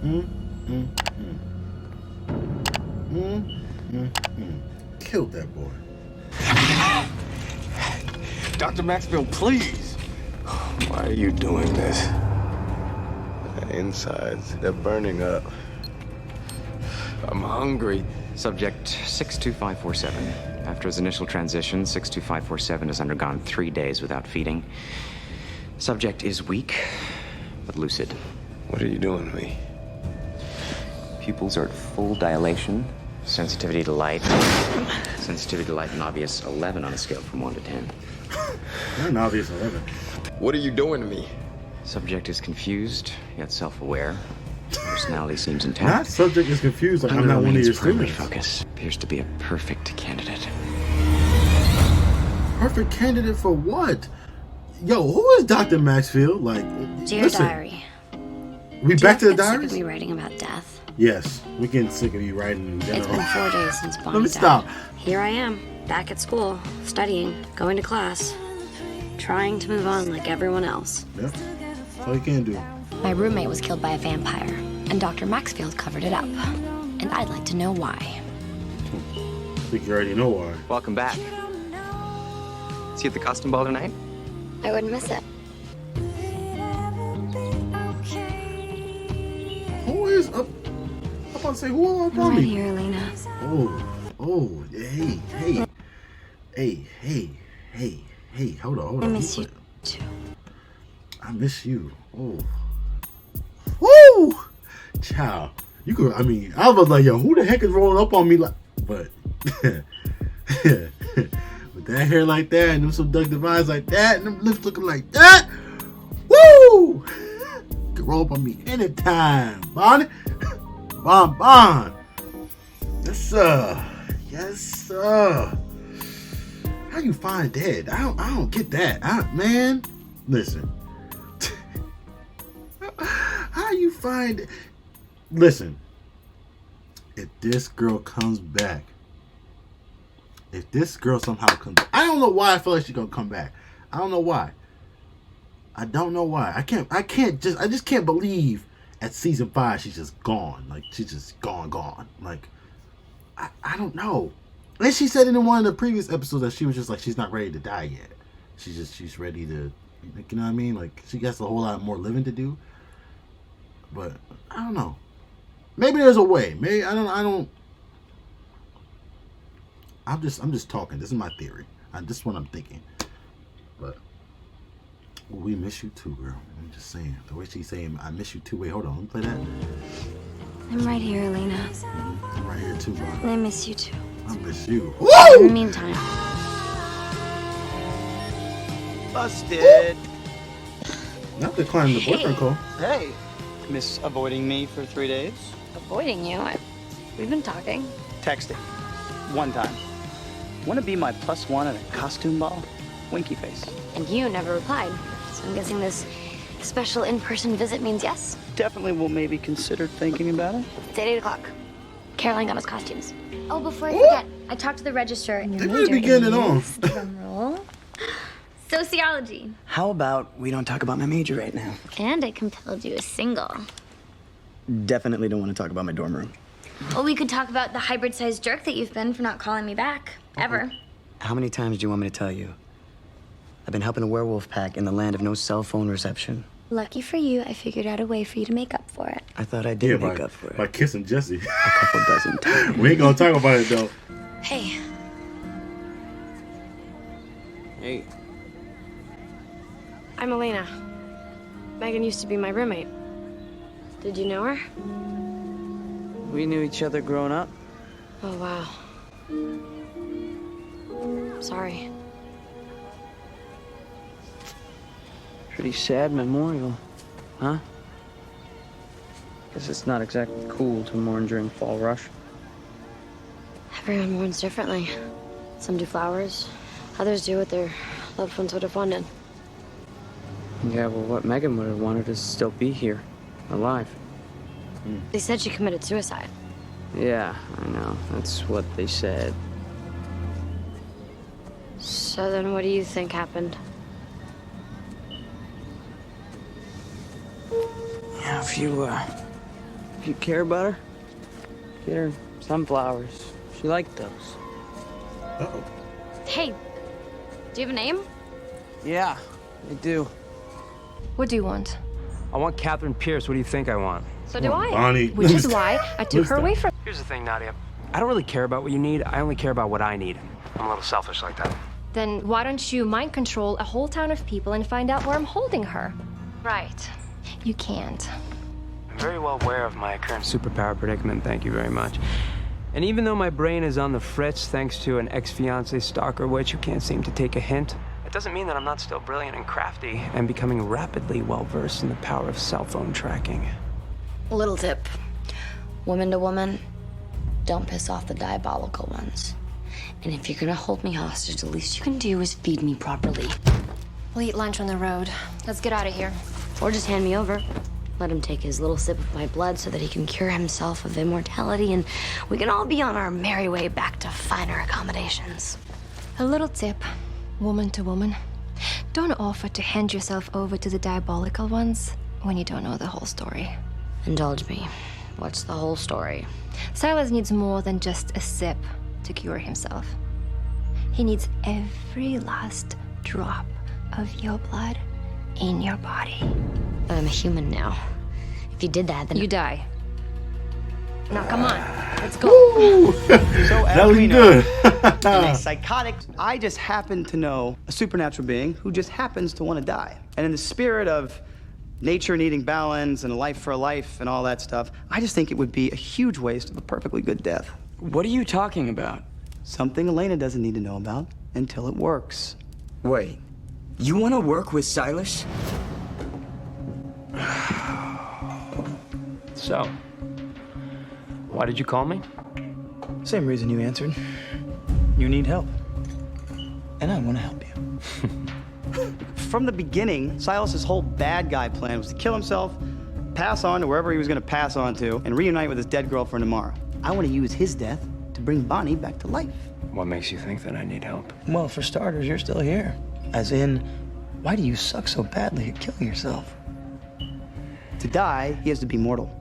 Mm, mm, mm. Mm, mm, mm. Killed that boy. Dr. Maxfield, please. Why are you doing this? The insides, they're burning up. I'm hungry. Subject 62547. After his initial transition, 62547 has undergone 3 days without feeding. Subject is weak, but lucid. What are you doing to me? Pupils are at full dilation. Sensitivity to light. Sensitivity to light, an obvious 11 on a scale from 1 to 10. Not an obvious 11. What are you doing to me? Subject is confused, yet self-aware. Personality seems Not intact. subject is confused like I'm not one of your Primary students. focus appears to be a perfect candidate. Perfect candidate for what? Yo, who is Dr. Maxfield? Like, Dear listen, diary. we Do you back to the get sick diaries? of me writing about death? Yes, we getting sick of you writing in It's general. been 4 days since Bonnie Let me died. stop. Here I am, back at school, studying, going to class, trying to move on like everyone else. Yep, that's all you can do. My roommate was killed by a vampire, and Dr. Maxfield covered it up. And I'd like to know why. I think you already know why. Welcome back. See you at the costume ball tonight? I wouldn't miss it. Who is up? I'm about to say, who up I'm on right me? here, Elena. Oh, hey, hold on. I miss you too. I miss you. Oh. Woo! Child. You could, I mean, I was like, yo, who the heck is rolling up on me like, but, with that hair like that, and them subductive eyes like that, and them lips looking like that, woo! You can roll up on me anytime, Bonnie. Bon. Yes, sir. Yes, sir. How you find dead? I don't get that. Man, listen. How you find? Listen. If this girl comes back, if this girl somehow comes back, I don't know why I feel like she's gonna come back. I don't know why. I just can't believe at season 5 she's just gone. Like she's just gone. Like I don't know. And she said in one of the previous episodes that she was just like she's not ready to die yet. She's ready to, you know what I mean? Like she has a whole lot more living to do. But I don't know. Maybe there's a way. Maybe I don't. I'm just talking. This is my theory. This is what I'm thinking. But we miss you too, girl. I'm just saying. The way she's saying, I miss you too. Wait, hold on. Let me play that. I'm right here, Elena. I'm right here too, And bro. I miss you too. I miss you. In the Woo! meantime, Busted. Not declining the boyfriend call. Hey, miss avoiding me for 3 days? avoiding you. We've been talking. Texting. One time. Want to be my +1 at a costume ball? Winky face. And you never replied. So I'm guessing this special in-person visit means yes. Definitely will maybe consider thinking about it. It's at 8 o'clock. Caroline got us costumes. Oh, before I forget, I talked to the registrar and your They major better be getting it on. is, drum roll, sociology. How about we don't talk about my major right now? And I compelled you a single. Definitely don't want to talk about my dorm room. Well, we could talk about the hybrid-sized jerk that you've been for not calling me back. Ever. How many times do you want me to tell you? I've been helping a werewolf pack in the land of no cell phone reception. Lucky for you, I figured out a way for you to make up for it. I thought I did make by, up for it by kissing Jesse. a couple dozen times. We ain't gonna talk about it though. Hey, Hey. I'm Elena. Megan used to be my roommate. Did you know her? We knew each other growing up. Oh, wow. Sorry. Pretty sad memorial, huh? Guess it's not exactly cool to mourn during fall rush. Everyone mourns differently. Some do flowers, others do what their loved ones would have wanted. Yeah, well, what Megan would have wanted is still be here, alive. They said she committed suicide. Yeah, I know. That's what they said. So then what do you think happened? Yeah, If you care about her, get her sunflowers. She liked those. Uh-oh. Hey, do you have a name? Yeah, I do. What do you want? I want Catherine Pierce. What do you think I want? So do I. Bonnie. Which is why I took her away from. Here's the thing, Nadia. I don't really care about what you need. I only care about what I need. I'm a little selfish like that. Then why don't you mind control a whole town of people and find out where I'm holding her? Right. You can't. I'm very well aware of my current superpower predicament, thank you very much. And even though my brain is on the fritz thanks to an ex-fiancé stalker witch who can't seem to take a hint, it doesn't mean that I'm not still brilliant and crafty and becoming rapidly well-versed in the power of cell phone tracking. Little tip. Woman to woman, don't piss off the diabolical ones. And if you're gonna hold me hostage, the least you can do is feed me properly. We'll eat lunch on the road. Let's get out of here. Or just hand me over. Let him take his little sip of my blood so that he can cure himself of immortality, and we can all be on our merry way back to finer accommodations. A little tip, woman to woman. Don't offer to hand yourself over to the diabolical ones when you don't know the whole story. Indulge me. What's the whole story? Silas needs more than just a sip to cure himself. He needs every last drop of your blood in your body. But I'm a human now. If you did that, then You die. Now come on, let's go. So That as was we know, good. in a psychotic, I just happen to know a supernatural being who just happens to want to die. And in the spirit of nature needing balance and a life for a life and all that stuff, I just think it would be a huge waste of a perfectly good death. What are you talking about? Something Elena doesn't need to know about until it works. Wait, you want to work with Silas? So, why did you call me? Same reason you answered. You need help. And I want to help you. From the beginning, Silas's whole bad guy plan was to kill himself, pass on to wherever he was going to pass on to, and reunite with his dead girlfriend tomorrow. I want to use his death to bring Bonnie back to life. What makes you think that I need help? Well, for starters, you're still here. As in, why do you suck so badly at killing yourself? To die, he has to be mortal.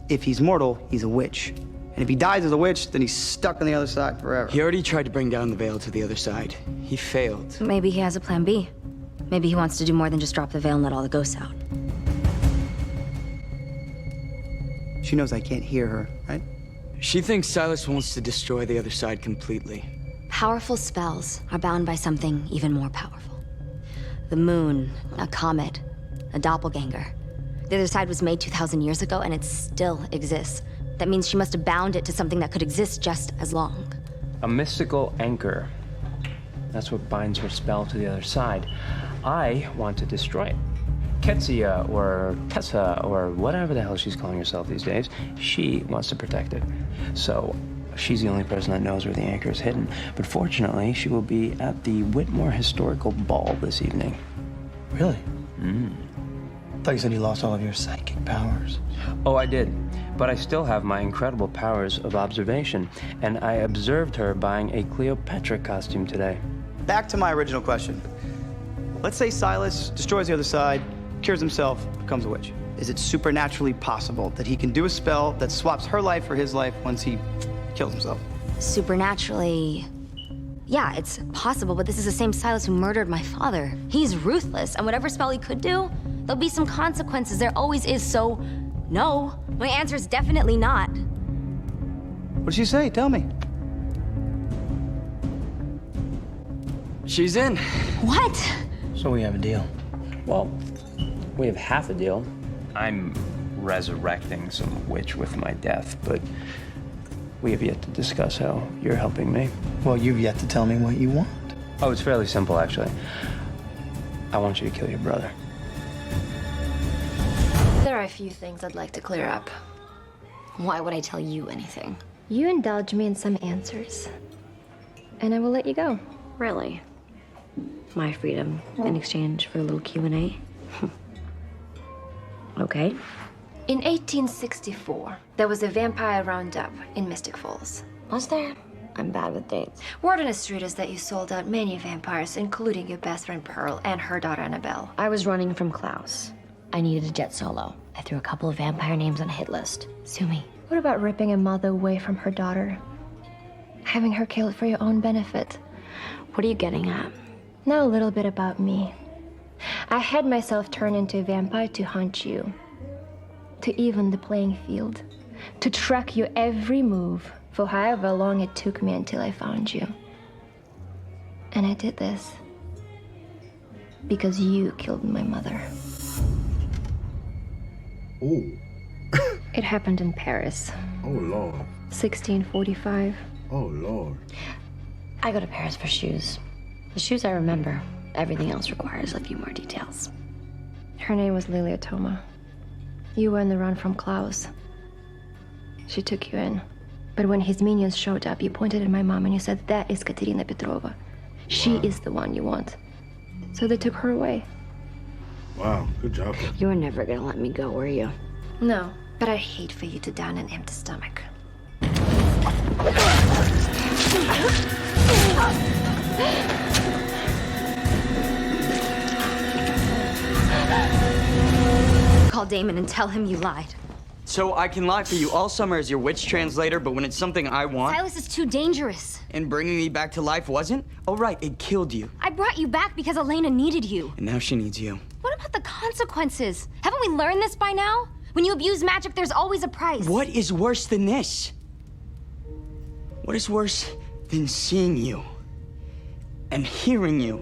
If he's mortal, he's a witch. And if he dies as a witch, then he's stuck on the other side forever. He already tried to bring down the veil to the other side. He failed. maybe he has a plan B. Maybe he wants to do more than just drop the veil and let all the ghosts out. She knows I can't hear her, right? She thinks Silas wants to destroy the other side completely. Powerful spells are bound by something even more powerful. The moon, a comet, a doppelganger. The other side was made 2,000 years ago, and it still exists. That means she must have bound it to something that could exist just as long. A mystical anchor. That's what binds her spell to the other side. I want to destroy it. Ketsia, or Tessa, or whatever the hell she's calling herself these days, she wants to protect it. So, she's the only person that knows where the anchor is hidden. But fortunately, she will be at the Whitmore Historical Ball this evening. Really? I thought you said you lost all of your psychic powers. Oh, I did. But I still have my incredible powers of observation, and I observed her buying a Cleopatra costume today. Back to my original question. Let's say Silas destroys the other side, cures himself, becomes a witch. Is it supernaturally possible that he can do a spell that swaps her life for his life once he kills himself? Supernaturally, yeah, it's possible, but this is the same Silas who murdered my father. He's ruthless, and whatever spell he could do, there'll be some consequences. There always is, so no. My answer is definitely not. What did she say? Tell me. She's in. What? So we have a deal. Well, we have half a deal. I'm resurrecting some witch with my death, but we have yet to discuss how you're helping me. Well, you've yet to tell me what you want. Oh, it's fairly simple, actually. I want you to kill your brother. There are a few things I'd like to clear up. Why would I tell you anything? You indulge me in some answers, and I will let you go. Really? My freedom in exchange for a little Q&A? Okay. In 1864, there was a vampire roundup in Mystic Falls. Was there? I'm bad with dates. Word on the street is that you sold out many vampires, including your best friend Pearl and her daughter Annabelle. I was running from Klaus. I needed a jet solo. I threw a couple of vampire names on a hit list. Sue me. What about ripping a mother away from her daughter? Having her killed for your own benefit? What are you getting at? Now a little bit about me. I had myself turn into a vampire to hunt you. To even the playing field. To track your every move for however long it took me until I found you. And I did this because you killed my mother. Oh. It happened in Paris. Oh, Lord. 1645. Oh, Lord. I go to Paris for shoes. The shoes I remember. Everything else requires a few more details. Her name was Lilia Toma. You were on the run from Klaus. She took you in. But when his minions showed up, you pointed at my mom and you said, that is Katerina Petrova. She is the one you want. So they took her away. Wow, good job. You were never gonna let me go, were you? No, but I hate for you to die on an empty stomach. Call Damon and tell him you lied. So I can lie for you all summer as your witch translator, but when it's something I want, Silas is too dangerous. and bringing me back to life wasn't? Oh, right, it killed you. I brought you back because Elena needed you. And now she needs you. What about the consequences? Haven't we learned this by now? When you abuse magic, there's always a price. What is worse than this? What is worse than seeing you and hearing you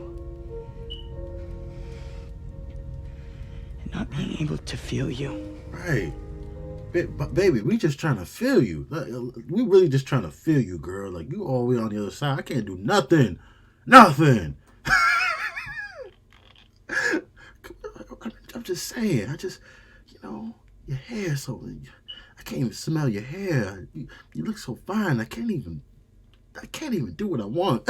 and not being able to feel you? Right. Baby, we just trying to feel you. We really just trying to feel you, girl. Like, you all the way on the other side. I can't do nothing. Nothing. I'm just saying. Your hair so... I can't even smell your hair. You look so fine. I can't even do what I want.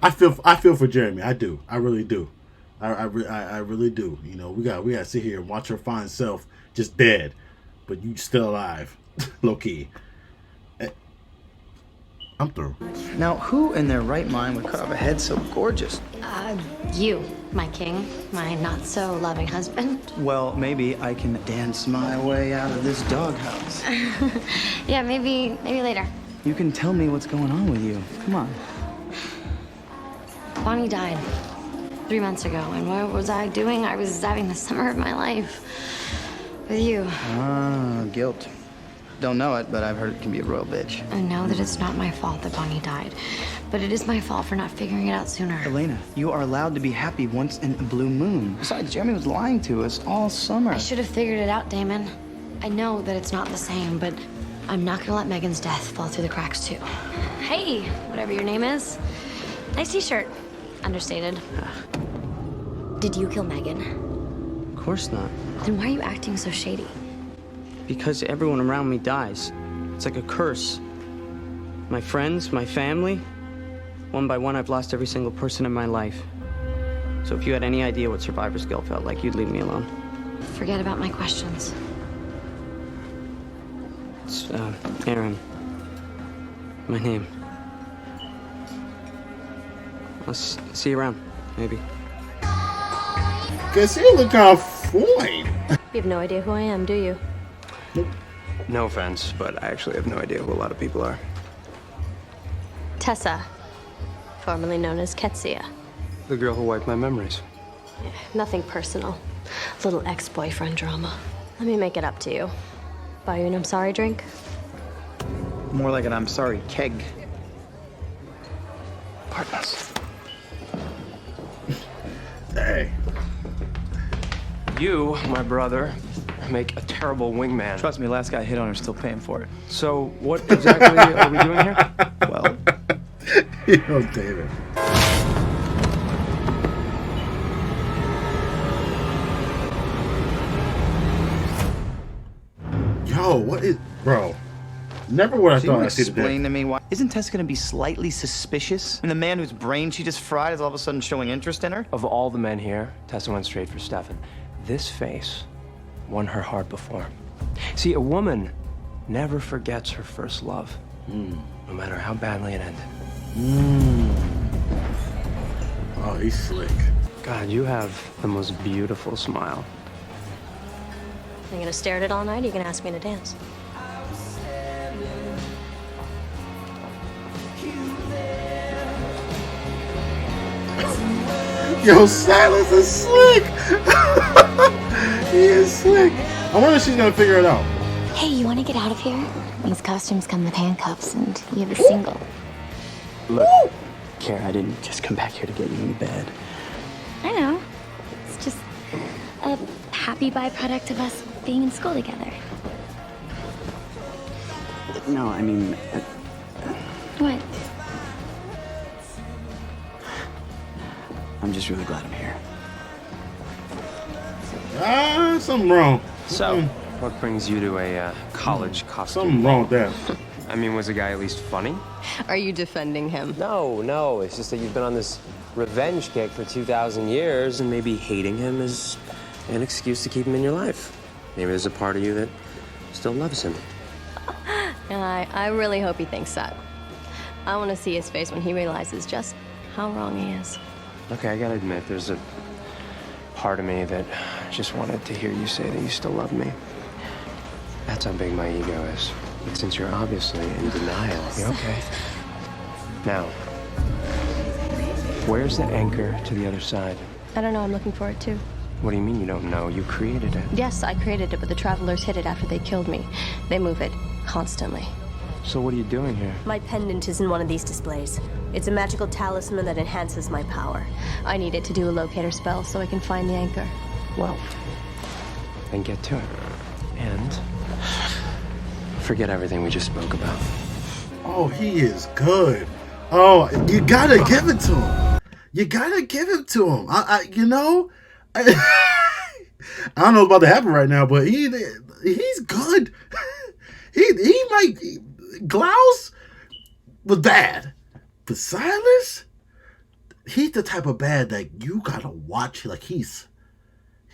I feel for Jeremy. I do. I really do. I really do. We got to sit here and watch her fine self just dead, but you still alive, low key. I'm through. Now, who in their right mind would cut off a head so gorgeous? You, my king, my not-so-loving husband. Well, maybe I can dance my way out of this doghouse. Yeah, maybe later. You can tell me what's going on with you. Come on. Bonnie died 3 months ago, and what was I doing? I was having the summer of my life with you. Ah, guilt. Don't know it, but I've heard it can be a royal bitch. I know that it's not my fault that Bonnie died, but it is my fault for not figuring it out sooner. Elena, you are allowed to be happy once in a blue moon. Besides, Jeremy was lying to us all summer. I should have figured it out, Damon. I know that it's not the same, but I'm not gonna let Megan's death fall through the cracks, too. Hey, whatever your name is. Nice t-shirt. Understated. Did you kill Megan? Of course not. Then why are you acting so shady? Because everyone around me dies. It's like a curse. My friends, my family. One by one, I've lost every single person in my life. So if you had any idea what survivor's guilt felt like, you'd leave me alone. Forget about my questions. It's, Aaron. My name. I'll see you around, maybe. Cause you look how fine. You have no idea who I am, do you? No offense, but I actually have no idea who a lot of people are. Tessa, formerly known as Ketsia. The girl who wiped my memories. Nothing personal. Little ex-boyfriend drama. Let me make it up to you. Buy you an I'm sorry drink? More like an I'm sorry keg. Partners. Hey. You, my brother, make a terrible wingman. Trust me, last guy hit on her, still paying for it. So what exactly are we doing here? Well, David. Yo, what is... Bro. Never would I so you thought I'd see the explain day. to me why... Isn't Tessa gonna be slightly suspicious? And the man whose brain she just fried is all of a sudden showing interest in her? Of all the men here, Tessa went straight for Stefan. This face won her heart before. See, a woman never forgets her first love, no matter how badly it ended. Oh, he's slick. God, you have the most beautiful smile. Are you gonna stare at it all night, or are you gonna ask me to dance? Yo, Silas is slick. He is slick. I wonder if she's gonna figure it out. Hey, you want to get out of here? These costumes come with handcuffs, and you have a single. Look, Kara, I didn't just come back here to get you in bed. I know. It's just a happy byproduct of us being in school together. No, I mean... What? I'm just really glad I'm here. Something wrong. So, what brings you to a college costume? Something wrong with that. I mean, was the guy at least funny? Are you defending him? No. It's just that you've been on this revenge kick for 2,000 years, and maybe hating him is an excuse to keep him in your life. Maybe there's a part of you that still loves him. And I really hope he thinks that. I want to see his face when he realizes just how wrong he is. Okay, I gotta admit, there's a part of me that just wanted to hear you say that you still love me. That's how big my ego is. But since you're obviously in denial, you're okay. Now, where's the anchor to the other side? I don't know, I'm looking for it too. What do you mean you don't know? You created it. Yes, I created it, but the travelers hid it after they killed me. They move it constantly. So what are you doing here? My pendant is in one of these displays. It's a magical talisman that enhances my power. I need it to do a locator spell so I can find the anchor. Well, then get to it. And forget everything we just spoke about. Oh, he is good. Oh, you gotta give it to him. You gotta give it to him. You know, I don't know what's about to happen right now, but he's good. he might. Klaus was bad, but Silas, he's the type of bad that you gotta watch. Like he's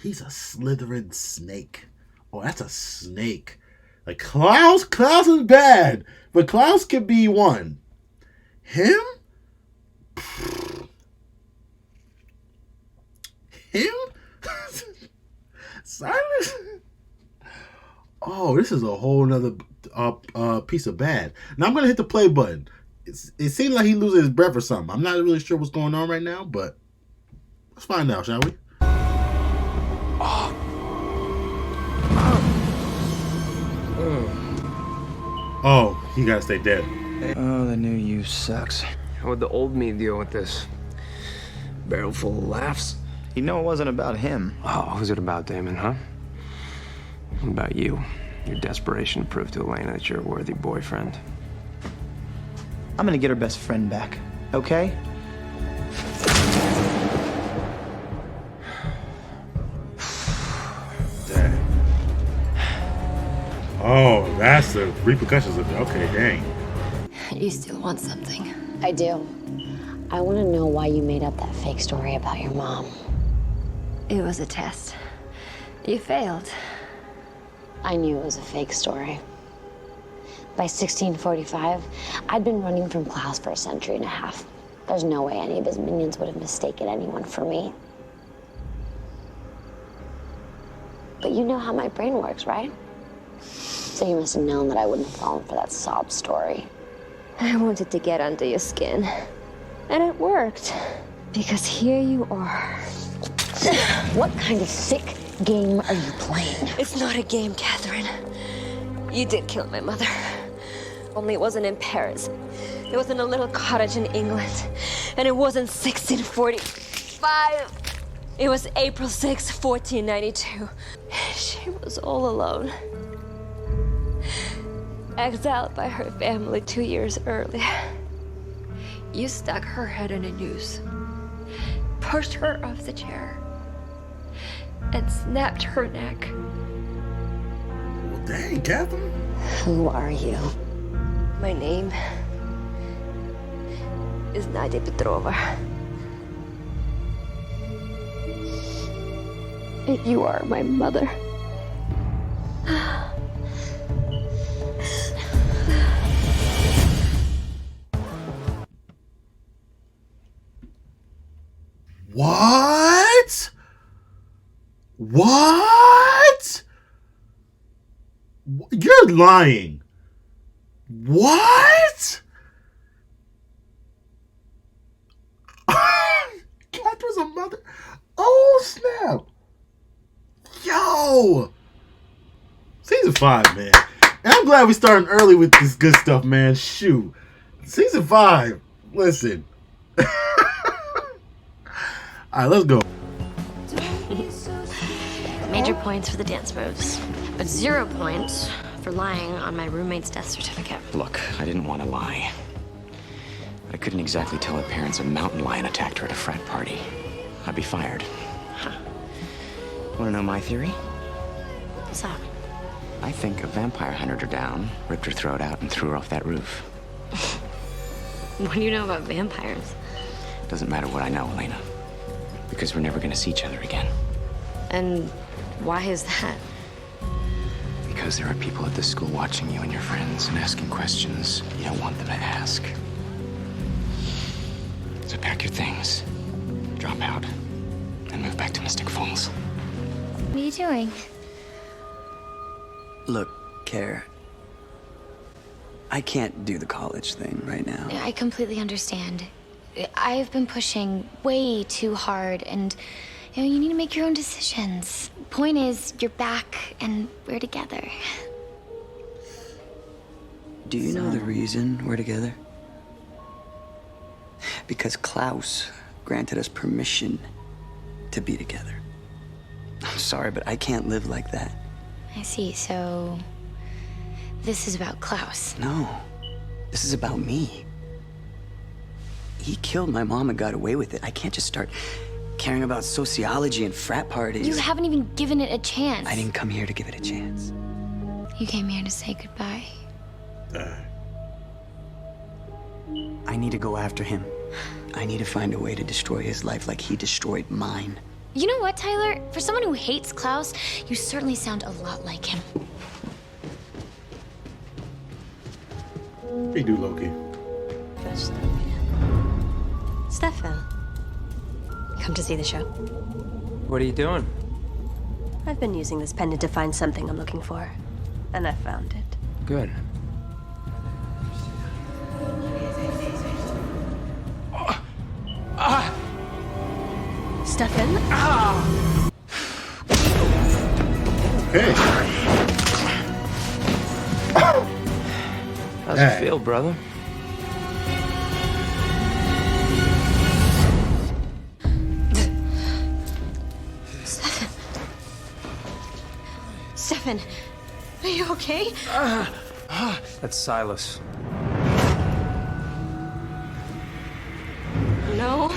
a slithering snake. Oh, that's a snake. Like Klaus is bad, but Klaus could be one. Him? Silas? Oh, this is a whole nother piece of bad. Now I'm gonna hit the play button. It seems like he loses his breath or something. I'm not really sure what's going on right now, but let's find out, shall we? Oh, he gotta stay dead. Oh, the new you sucks. How would the old me deal with this? Barrel full of laughs? You know it wasn't about him. Oh, who's it about, Damon, huh? What about you? Your desperation to prove to Elena that you're a worthy boyfriend. I'm gonna get her best friend back, okay? Dang. Oh, that's the repercussions of it. Okay, dang. You still want something? I do. I want to know why you made up that fake story about your mom. It was a test. You failed. I knew it was a fake story. By 1645, I'd been running from Klaus for a century and a half. There's no way any of his minions would have mistaken anyone for me. But you know how my brain works, right? So you must have known that I wouldn't have fallen for that sob story. I wanted to get under your skin. And it worked. Because here you are. What kind of sick game are you playing? It's not a game, Catherine. You did kill my mother. Only it wasn't in Paris. It was in a little cottage in England. And it wasn't 1645. It was April 6, 1492. She was all alone. Exiled by her family 2 years earlier. You stuck her head in a noose, pushed her off the chair, and snapped her neck. Well, dang, Catherine. Who are you? My name is Nadia Petrova. And you are my mother. What? What? You're lying. What? Catherine's a mother. Oh, snap. Yo. Season 5, man. And I'm glad we're starting early with this good stuff, man. Shoot. Season 5. Listen. Alright, let's go. Major points for the dance moves, but 0 points for lying on my roommate's death certificate. Look, I didn't want to lie. But I couldn't exactly tell her parents a mountain lion attacked her at a frat party. I'd be fired. Huh. Want to know my theory? What's that? I think a vampire hunted her down, ripped her throat out, and threw her off that roof. What do you know about vampires? Doesn't matter what I know, Elena. Because we're never going to see each other again. And why is that? Because there are people at this school watching you and your friends and asking questions you don't want them to ask. So pack your things, drop out, and move back to Mystic Falls. What are you doing? Look, Care, I can't do the college thing right now. I completely understand. I've been pushing way too hard, and you need to make your own decisions. Point is, you're back, and we're together. Do you know the reason we're together? Because Klaus granted us permission to be together. I'm sorry, but I can't live like that. I see, so this is about Klaus. No, this is about me. He killed my mom and got away with it. I can't just start caring about sociology and frat parties. You haven't even given it a chance. I didn't come here to give it a chance. You came here to say goodbye. I need to go after him. I need to find a way to destroy his life like he destroyed mine. You know what, Tyler? For someone who hates Klaus, you certainly sound a lot like him. He do, Loki. Stefan, come to see the show. What are you doing? I've been using this pendant to find something I'm looking for, and I found it. Good. Stefan? Hey. How's it feel, brother? Stefan, are you okay? That's Silas. No.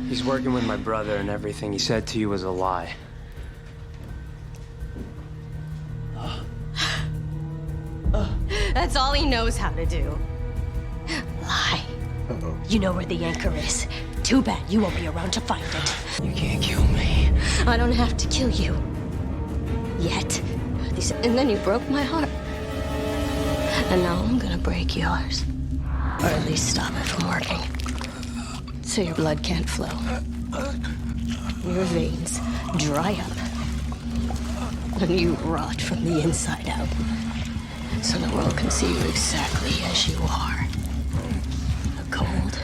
He's working with my brother, and everything he said to you was a lie. That's all he knows how to do. Lie. Uh-oh. You know where the anchor is. Too bad you won't be around to find it. You can't kill me. I don't have to kill you. Yet. And then you broke my heart. And now I'm gonna break yours. Or at least stop it from working. So your blood can't flow. Your veins dry up. And you rot from the inside out. So the world can see you exactly as you are. A cold,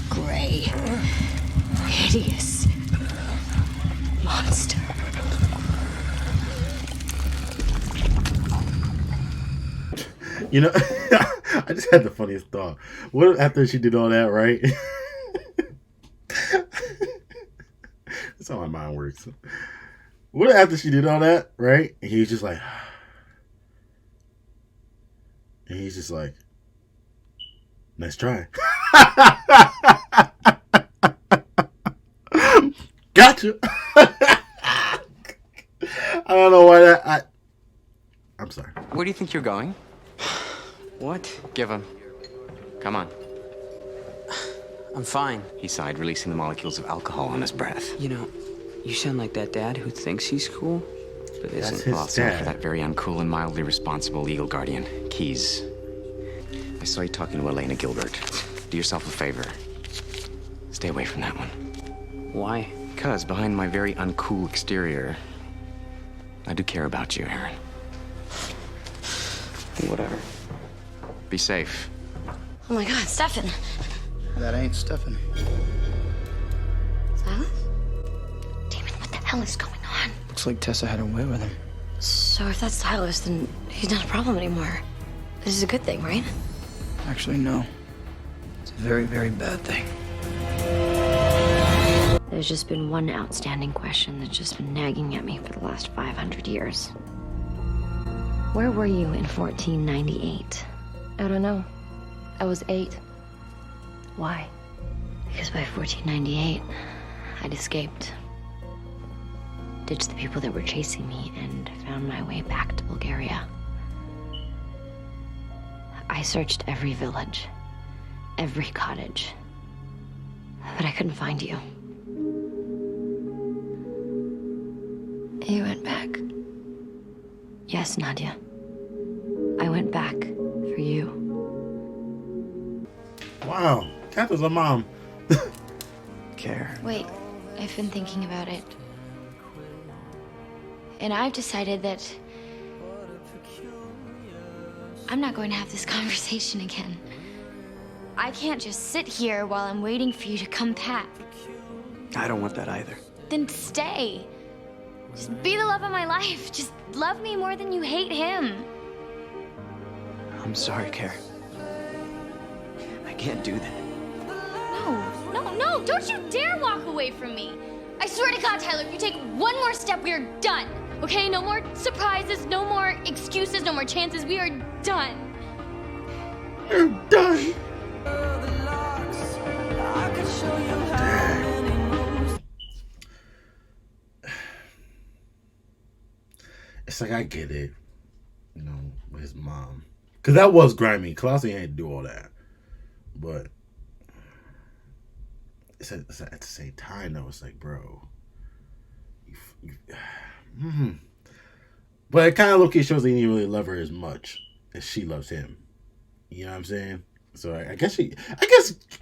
gray, hideous monster. You know, I just had the funniest thought. What if after she did all that, right? That's how my mind works. What if after she did all that, right? And he's just like, and he's just like, nice try. Gotcha. I don't know why that. I'm sorry. Where do you think you're going? What? Give him. Come on. I'm fine. He sighed, releasing the molecules of alcohol on his breath. You know, you sound like that dad who thinks he's cool, but That's isn't. his Well, so for dad. that very uncool and mildly responsible legal guardian, Keys. I saw you talking to Elena Gilbert. Do yourself a favor. Stay away from that one. Why? Because behind my very uncool exterior, I do care about you, Aaron. Whatever. Be safe. Oh my God, Stefan. That ain't Stefan. Silas? Damon, what the hell is going on? Looks like Tessa had her way with him. So if that's Silas, then he's not a problem anymore. This is a good thing, right? Actually, no. It's a very, very bad thing. There's just been one outstanding question that's just been nagging at me for the last 500 years. Where were you in 1498? I don't know. I was 8. Why? Because by 1498, I'd escaped. Ditched the people that were chasing me and found my way back to Bulgaria. I searched every village, every cottage, but I couldn't find you. You went back? Yes, Nadia. I went back for you. Wow, Catherine's a mom. Care. Wait, I've been thinking about it. And I've decided that I'm not going to have this conversation again. I can't just sit here while I'm waiting for you to come back. I don't want that either. Then stay. Just be the love of my life. Just love me more than you hate him. I'm sorry, Care. I can't do that. No, don't you dare walk away from me. I swear to God, Tyler, if you take one more step, we are done. Okay, no more surprises, no more excuses, no more chances. We are done. You're done. It's like, I get it, you know, with his mom. Because that was grimy. Colossi ain't do all that. But it's at the same time, though, it's like, bro. But it kind of low-key shows that he didn't really love her as much as she loves him. You know what I'm saying? So I guess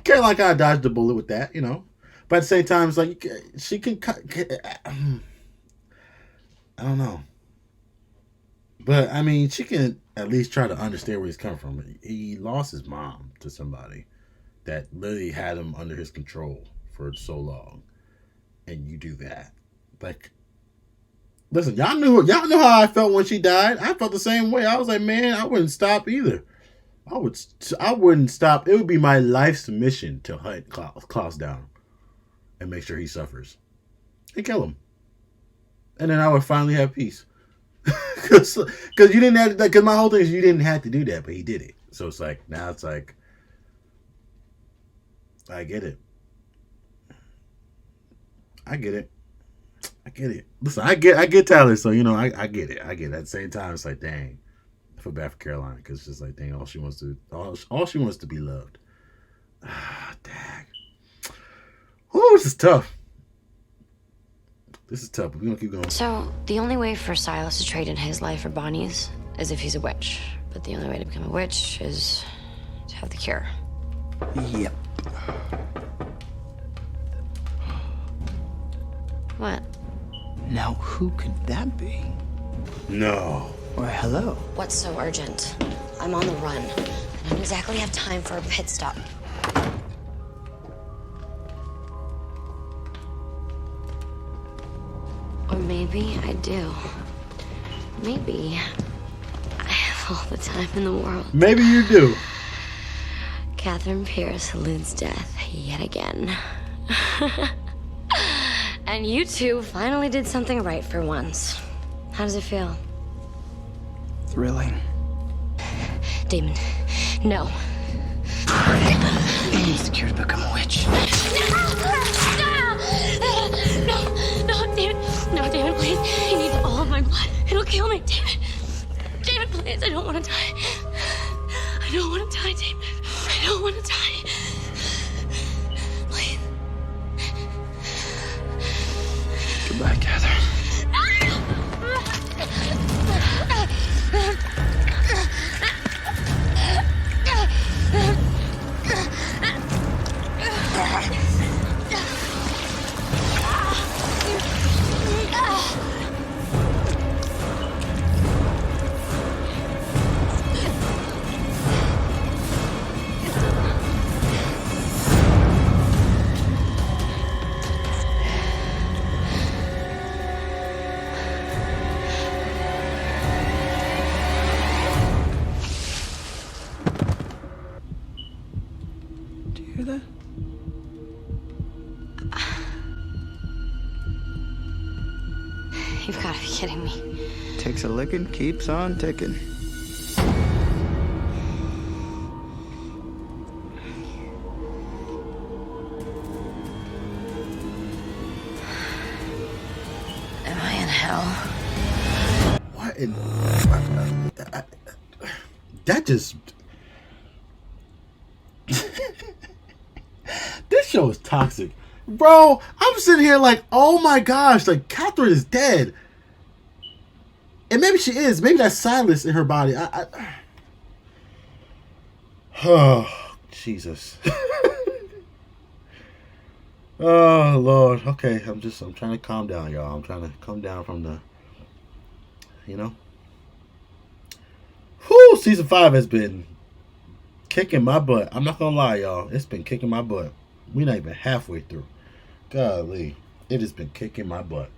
Caroline kind of dodged the bullet with that, you know. But at the same time, it's like, she can... I don't know. But, I mean, she can at least try to understand where he's coming from. He lost his mom to somebody that literally had him under his control for so long. And you do that. Like, listen, y'all know how I felt when she died. I felt the same way. I was like, man, I wouldn't stop either. I wouldn't stop. It would be my life's mission to hunt Klaus down and make sure he suffers and kill him. And then I would finally have peace. Because you didn't have to, because my whole thing is you didn't have to do that, but he did it. So it's like, now it's like, I get it. Listen, I get Tyler, so, you know, I get it. At the same time, it's like, dang, I feel bad for Caroline, because it's just like, dang, all she wants to be loved. Ah, dang. Whoo, this is tough. But we're gonna keep going. So, the only way for Silas to trade in his life for Bonnie's is if he's a witch. But the only way to become a witch is to have the cure. Yep. What? Now, who could that be? No. Or hello? What's so urgent? I'm on the run. I don't exactly have time for a pit stop. Or maybe I do. Maybe I have all the time in the world. Maybe you do. Catherine Pierce eludes death yet again. And you two finally did something right for once. How does it feel? Thrilling. Damon, no. He's scared to become a witch. No, David. No, David, please. He needs all of my blood. It'll kill me, David. David, please. I don't want to die. I don't want to die, David. I don't want to die. Please. Goodbye, Catherine. You've got to be kidding me. Takes a licking, keeps on ticking. Am I in hell? What in... that just... This show is toxic. Bro, I'm sitting here like, oh my gosh, like, Catherine is dead. And maybe she is. Maybe that's Silas in her body. Oh, Jesus. Oh, Lord. Okay, I'm trying to calm down, y'all. I'm trying to come down from the, Whew, season 5 has been kicking my butt. I'm not gonna lie, y'all. It's been kicking my butt. We're not even halfway through. Golly. It has been kicking my butt.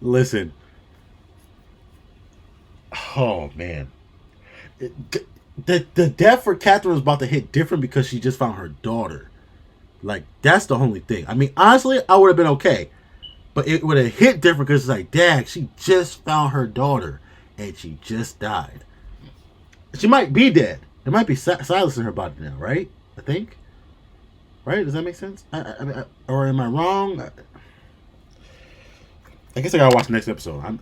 Listen. Oh, man. The death for Catherine was about to hit different because she just found her daughter. Like, that's the only thing. I mean, honestly, I would have been okay. But it would have hit different because it's like, dang, she just found her daughter. And she just died. She might be dead. There might be Silas in her body now, right? I think. Right? Does that make sense? Or am I wrong? I guess I gotta watch the next episode.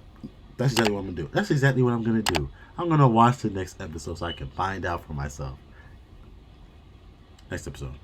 That's exactly what I'm gonna do. That's exactly what I'm gonna do. I'm gonna watch the next episode so I can find out for myself. Next episode.